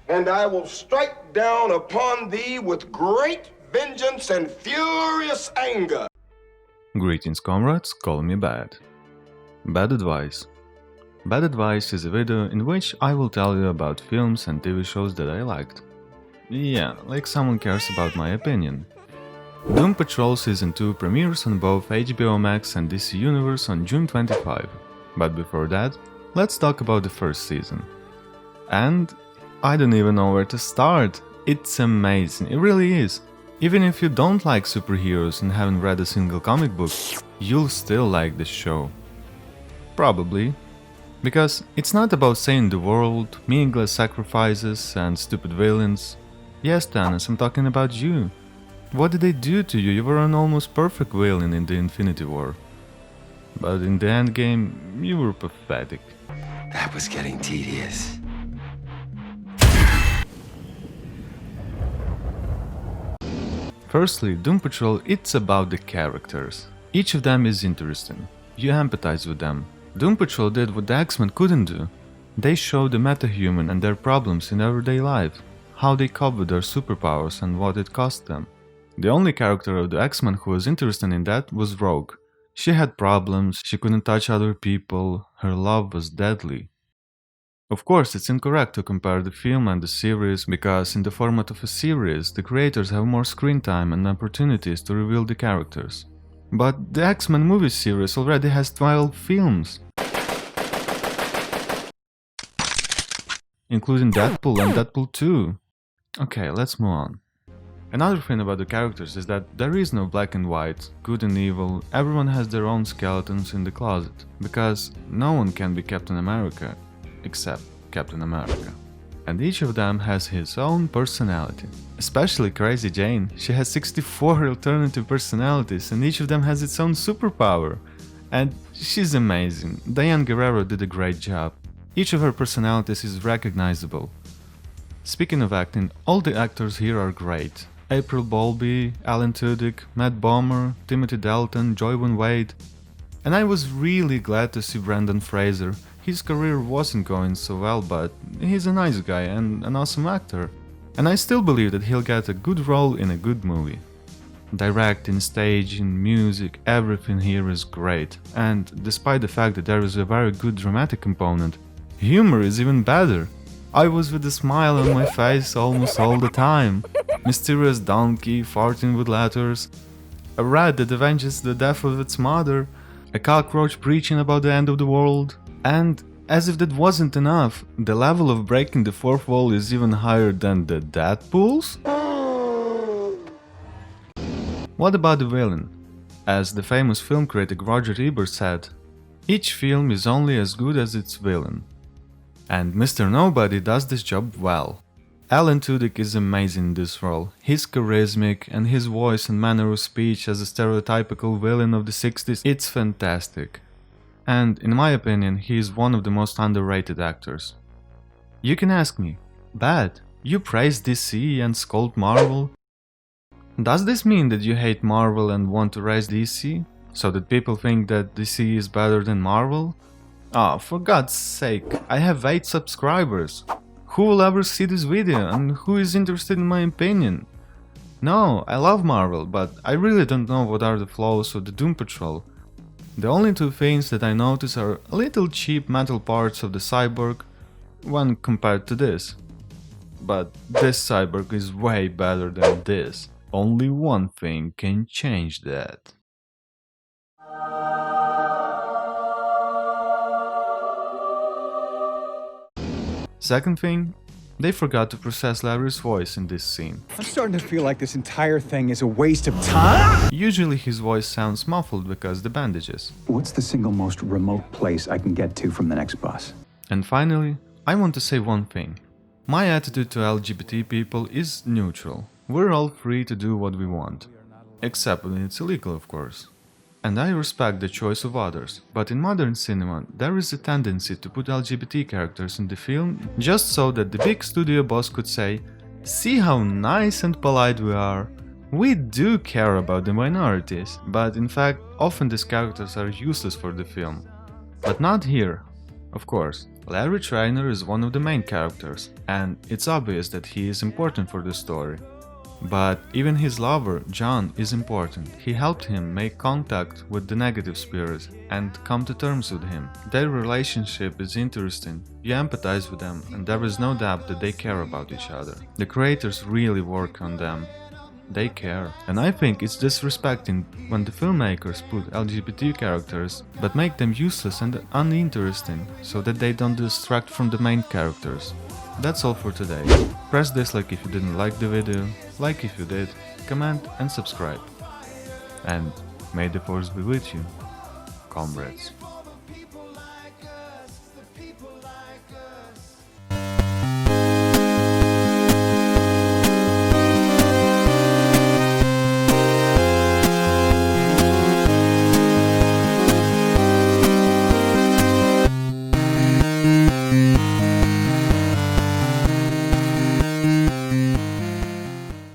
and I will strike down upon thee with great vengeance and furious anger. Greetings comrades, call me Bad. Bad Advice. Bad Advice is a video in which I will tell you about films and TV shows that I liked. Yeah, like someone cares about my opinion. Doom Patrol Season 2 premieres on both HBO Max and DC Universe on June 25. But before that, let's talk about the first season. And I don't even know where to start. It's amazing, it really is. Even if you don't like superheroes and haven't read a single comic book, you'll still like this show. Probably. Because it's not about saving the world, meaningless sacrifices and stupid villains. Yes, Stannis, I'm talking about you. What did they do to you? You were an almost perfect villain in the Infinity War. But in the endgame, you were pathetic. That was getting tedious. Firstly, Doom Patrol, it's about the characters. Each of them is interesting. You empathize with them. Doom Patrol did what the X-Men couldn't do. They showed the metahuman and their problems in everyday life, how they cope with their superpowers and what it cost them. The only character of the X-Men who was interested in that was Rogue. She had problems, she couldn't touch other people, her love was deadly. Of course, it's incorrect to compare the film and the series because in the format of a series, the creators have more screen time and opportunities to reveal the characters. But the X-Men movie series already has 12 films, including Deadpool and Deadpool 2. Okay, let's move on. Another thing about the characters is that there is no black and white, good and evil, everyone has their own skeletons in the closet, because no one can be Captain America. Except Captain America. And each of them has his own personality. Especially Crazy Jane, she has 64 alternative personalities and each of them has its own superpower. And she's amazing. Diane Guerrero did a great job. Each of her personalities is recognizable. Speaking of acting, all the actors here are great. April Bowlby, Alan Tudyk, Matt Bomer, Timothy Dalton, Joivan Wade. And I was really glad to see Brendan Fraser. His career wasn't going so well, but he's a nice guy and an awesome actor. And I still believe that he'll get a good role in a good movie. Directing, staging, music, everything here is great. And despite the fact that there is a very good dramatic component, humor is even better. I was with a smile on my face almost all the time. Mysterious donkey farting with letters, a rat that avenges the death of its mother, a cockroach preaching about the end of the world. And as if that wasn't enough, the level of breaking the fourth wall is even higher than the Deadpools? What about the villain? As the famous film critic Roger Ebert said, each film is only as good as its villain. And Mr. Nobody does this job well. Alan Tudyk is amazing in this role. He's charismatic and his voice and manner of speech as a stereotypical villain of the 60s, it's fantastic. And in my opinion, he is one of the most underrated actors. You can ask me, Bad, you praise DC and scold Marvel? Does this mean that you hate Marvel and want to raise DC? So that people think that DC is better than Marvel? Ah, for God's sake, I have 8 subscribers. Who will ever see this video and who is interested in my opinion? No, I love Marvel, but I really don't know what are the flaws of the Doom Patrol. The only 2 things that I notice are a little cheap metal parts of the Cyborg when compared to this. But this Cyborg is way better than this. Only one thing can change that. Second thing, they forgot to process Larry's voice in this scene. I'm starting to feel like this entire thing is a waste of time. Usually his voice sounds muffled because the bandages. What's the single most remote place I can get to from the next bus? And finally, I want to say one thing. My attitude to LGBT people is neutral. We're all free to do what we want. Except when it's illegal, of course. And I respect the choice of others, but in modern cinema there is a tendency to put LGBT characters in the film just so that the big studio boss could say, "See how nice and polite we are. We do care about the minorities," but in fact often these characters are useless for the film. But not here. Of course, Larry Trainor is one of the main characters, and it's obvious that he is important for the story. But even his lover, John, is important. He helped him make contact with the negative spirit and come to terms with him. Their relationship is interesting, you empathize with them, and there is no doubt that they care about each other. The creators really work on them. They care. And I think it's disrespecting when the filmmakers put LGBT characters but make them useless and uninteresting so that they don't distract from the main characters. That's all for today. Press dislike if you didn't like the video, like if you did, comment and subscribe. And may the force be with you, comrades.